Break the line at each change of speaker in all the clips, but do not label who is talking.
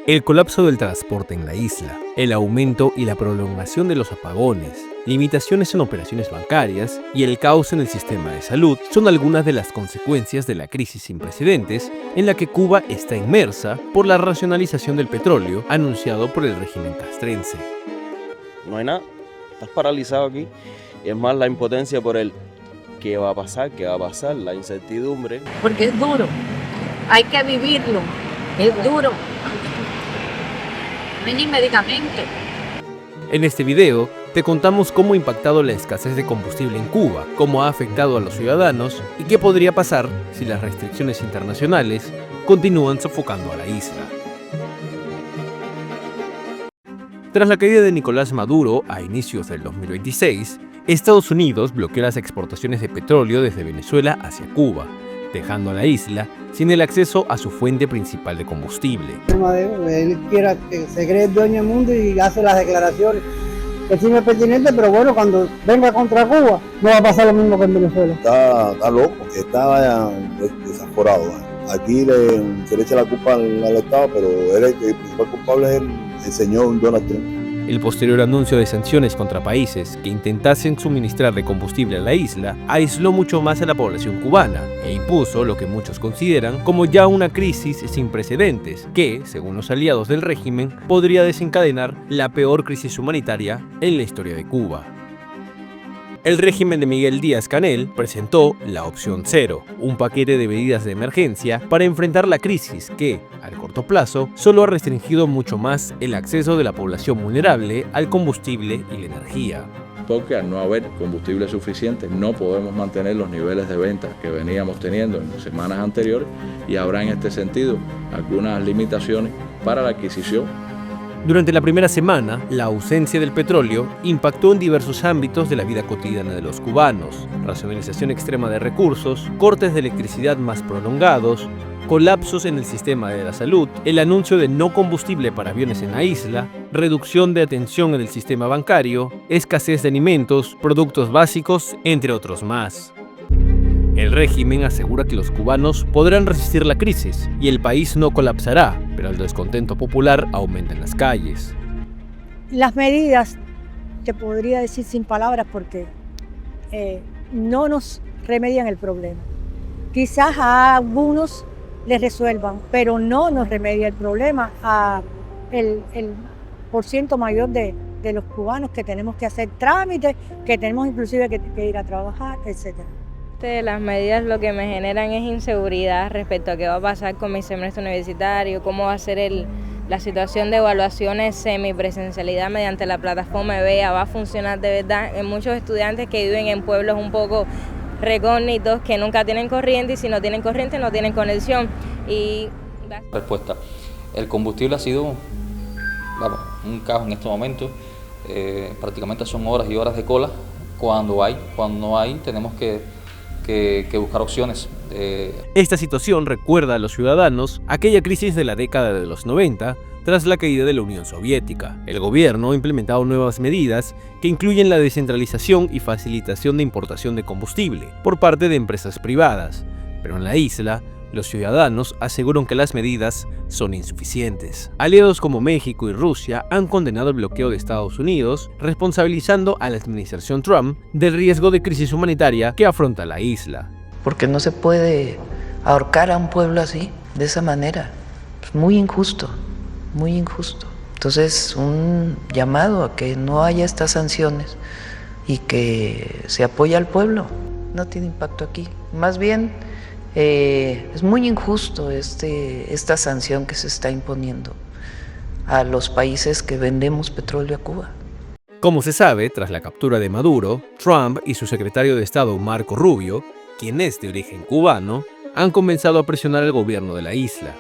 El colapso del transporte en la isla, el aumento y la prolongación de los apagones, limitaciones en operaciones bancarias y el caos en el sistema de salud son algunas de las consecuencias de la crisis sin precedentes en la que Cuba está inmersa por la racionalización del petróleo anunciado por el régimen castrense.
No hay nada, estás paralizado aquí, y es más la impotencia por el qué va a pasar, la incertidumbre.
Porque es duro, hay que vivirlo, es duro. No hay ni medicamento.
En este video te contamos cómo ha impactado la escasez de combustible en Cuba, cómo ha afectado a los ciudadanos y qué podría pasar si las restricciones internacionales continúan sofocando a la isla. Tras la caída de Nicolás Maduro a inicios del 2026, Estados Unidos bloqueó las exportaciones de petróleo desde Venezuela hacia Cuba, dejando a la isla sin el acceso a su fuente principal de combustible.
Él quiera que se cree el dueño del mundo y hace las declaraciones que sí me es pertinente, pero bueno, cuando venga contra Cuba no va a pasar lo mismo que en Venezuela.
Está loco, está desaforado. Aquí se le echa la culpa al Estado, pero el principal culpable es el señor Donald Trump.
El posterior anuncio de sanciones contra países que intentasen suministrarle combustible a la isla aisló mucho más a la población cubana e impuso lo que muchos consideran como ya una crisis sin precedentes que, según los aliados del régimen, podría desencadenar la peor crisis humanitaria en la historia de Cuba. El régimen de Miguel Díaz-Canel presentó la Opción Cero, un paquete de medidas de emergencia para enfrentar la crisis que, al corto plazo, solo ha restringido mucho más el acceso de la población vulnerable al combustible y la energía.
Porque al no haber combustible suficiente no podemos mantener los niveles de ventas que veníamos teniendo en semanas anteriores y habrá en este sentido algunas limitaciones para la adquisición.
Durante la primera semana, la ausencia del petróleo impactó en diversos ámbitos de la vida cotidiana de los cubanos: racionalización extrema de recursos, cortes de electricidad más prolongados, colapsos en el sistema de la salud, el anuncio de no combustible para aviones en la isla, reducción de atención en el sistema bancario, escasez de alimentos, productos básicos, entre otros más. El régimen asegura que los cubanos podrán resistir la crisis y el país no colapsará, pero el descontento popular aumenta en las calles.
Las medidas, te podría decir sin palabras porque no nos remedian el problema. Quizás a algunos les resuelvan, pero no nos remedia el problema a el % mayor de los cubanos que tenemos que hacer trámites, que tenemos inclusive que ir a trabajar, etcétera.
Las medidas lo que me generan es inseguridad respecto a qué va a pasar con mi semestre universitario, cómo va a ser la situación de evaluaciones semipresencialidad mediante la plataforma EBEA, va a funcionar de verdad. Hay muchos estudiantes que viven en pueblos un poco recógnitos que nunca tienen corriente y si no tienen corriente no tienen conexión.
Respuesta. El combustible ha sido un caos en este momento. Prácticamente son horas y horas de cola. Cuando no hay tenemos que buscar opciones.
Esta situación recuerda a los ciudadanos aquella crisis de la década de los 90 tras la caída de la Unión Soviética. El gobierno ha implementado nuevas medidas que incluyen la descentralización y facilitación de importación de combustible por parte de empresas privadas, pero en la isla los ciudadanos aseguran que las medidas son insuficientes. Aliados como México y Rusia han condenado el bloqueo de Estados Unidos, responsabilizando a la administración Trump del riesgo de crisis humanitaria que afronta la isla.
Porque no se puede ahorcar a un pueblo así, de esa manera. Es muy injusto, muy injusto. Entonces, un llamado a que no haya estas sanciones y que se apoye al pueblo. No tiene impacto aquí. Más bien, es muy injusto esta sanción que se está imponiendo a los países que vendemos petróleo a Cuba.
Como se sabe, tras la captura de Maduro, Trump y su secretario de Estado Marco Rubio, quien es de origen cubano, han comenzado a presionar al gobierno de la isla.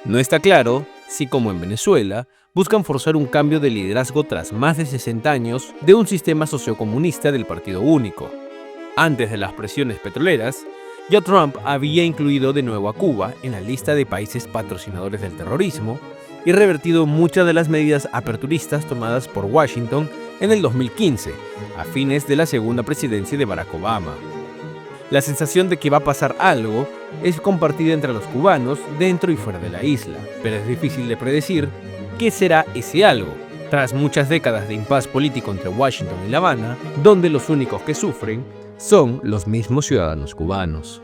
No está claro si, como en Venezuela, buscan forzar un cambio de liderazgo tras más de 60 años de un sistema sociocomunista del Partido Único. Antes de las presiones petroleras, ya Trump había incluido de nuevo a Cuba en la lista de países patrocinadores del terrorismo y revertido muchas de las medidas aperturistas tomadas por Washington en el 2015, a fines de la segunda presidencia de Barack Obama. La sensación de que va a pasar algo es compartida entre los cubanos dentro y fuera de la isla, pero es difícil de predecir ¿Qué será ese algo? Tras muchas décadas de impas político entre Washington y La Habana, donde los únicos que sufren son los mismos ciudadanos cubanos.